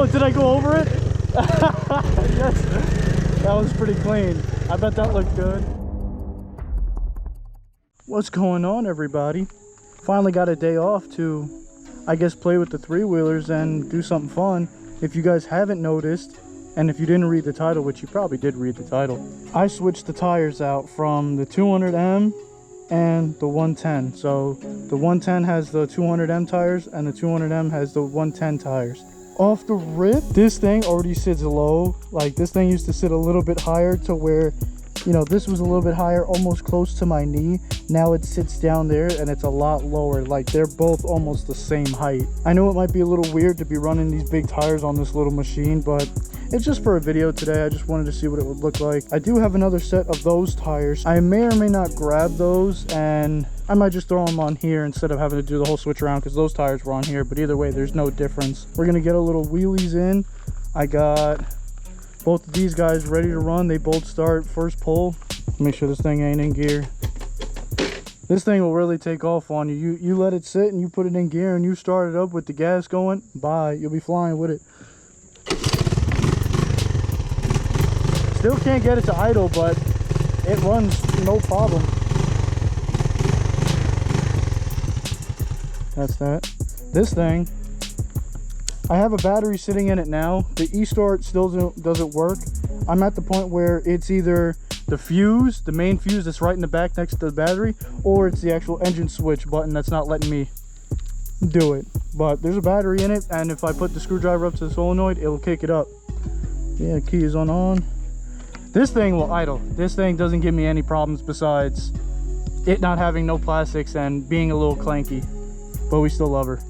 Oh, did I go over it? Yes, that was pretty clean. I bet that looked good. What's going on, everybody? Finally got a day off to, I guess, play with the three-wheelers and do something fun. If you guys haven't noticed, and if you didn't read the title, which you probably did read the title, I switched the tires out from the 200M and the 110. So the 110 has the 200M tires and the 200M has the 110 tires. Off the rip, this thing already sits low. Like, this thing used to sit a little bit higher to where, you know, this was a little bit higher, almost close to my knee. Now it sits down there and it's a lot lower. Like, they're both almost the same height. I know it might be a little weird to be running these big tires on this little machine, but it's just for a video today. I just wanted to see what it would look like. I do have another set of those tires. I may or may not grab those, and I might just throw them on here instead of having to do the whole switch around, because those tires were on here. But either way, there's no difference. We're gonna get a little wheelies in. I got both of these guys ready to run. They both start first pull. Make sure this thing ain't in gear. This thing will really take off on you. You let it sit and you put it in gear and you start it up with the gas going, bye, you'll be flying with it. Still can't get it to idle, but it runs no problem. That's that. This thing, I have a battery sitting in it now. The e-start still doesn't work. I'm at the point where it's either the fuse, the main fuse that's right in the back next to the battery, or it's the actual engine switch button that's not letting me do it. But there's a battery in it, and if I put the screwdriver up to the solenoid, it'll kick it up. Yeah, key is on. This thing will idle. This thing doesn't give me any problems besides it not having no plastics and being a little clanky, but we still love her.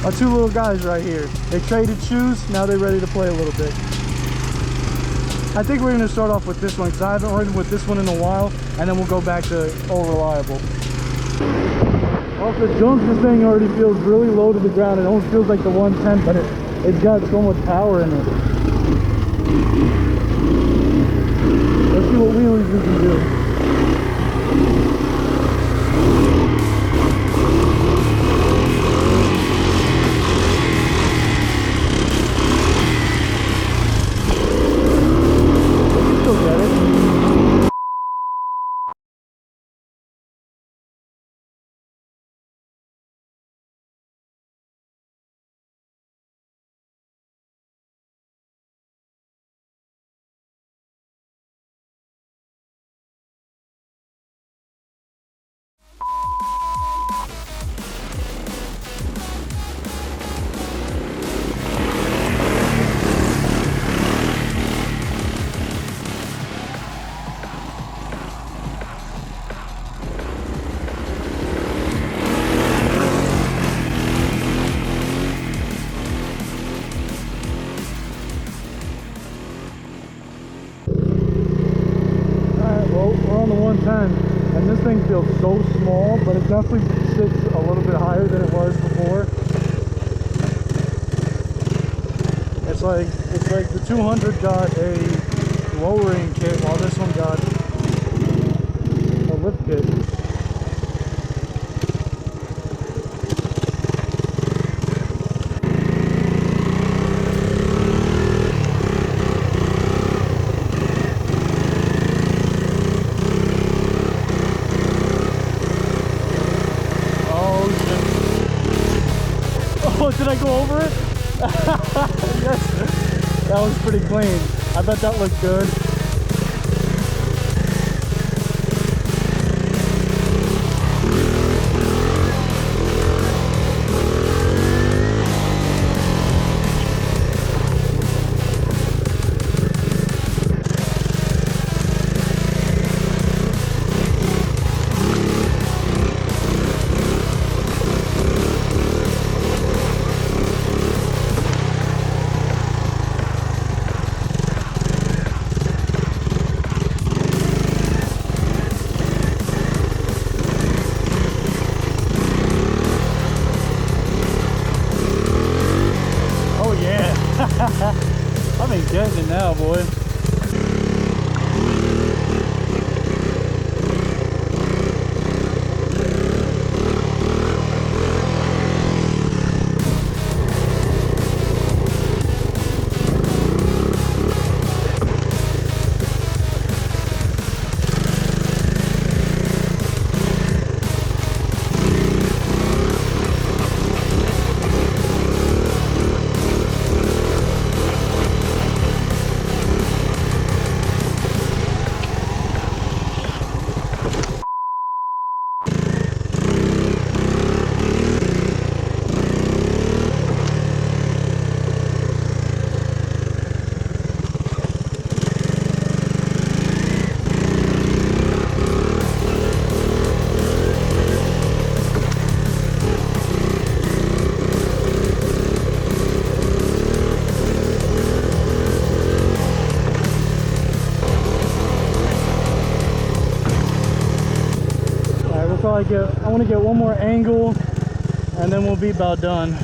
Our two little guys right here. They traded shoes, now they're ready to play a little bit. I think we're gonna start off with this one because I haven't ridden with this one in a while, and then we'll go back to All Reliable. Off the jump, this thing already feels really low to the ground. It almost feels like the 110, but it's got so much power in it. Let's see what wheelies we can do. We're on the 110, and this thing feels so small, but it definitely sits a little bit higher than it was before. It's like the 200 got a lowering kit, while this one got a lift kit. Oh, did I go over it? Yes, that was pretty clean. I bet that looked good. want to get one more angle and then we'll be about done.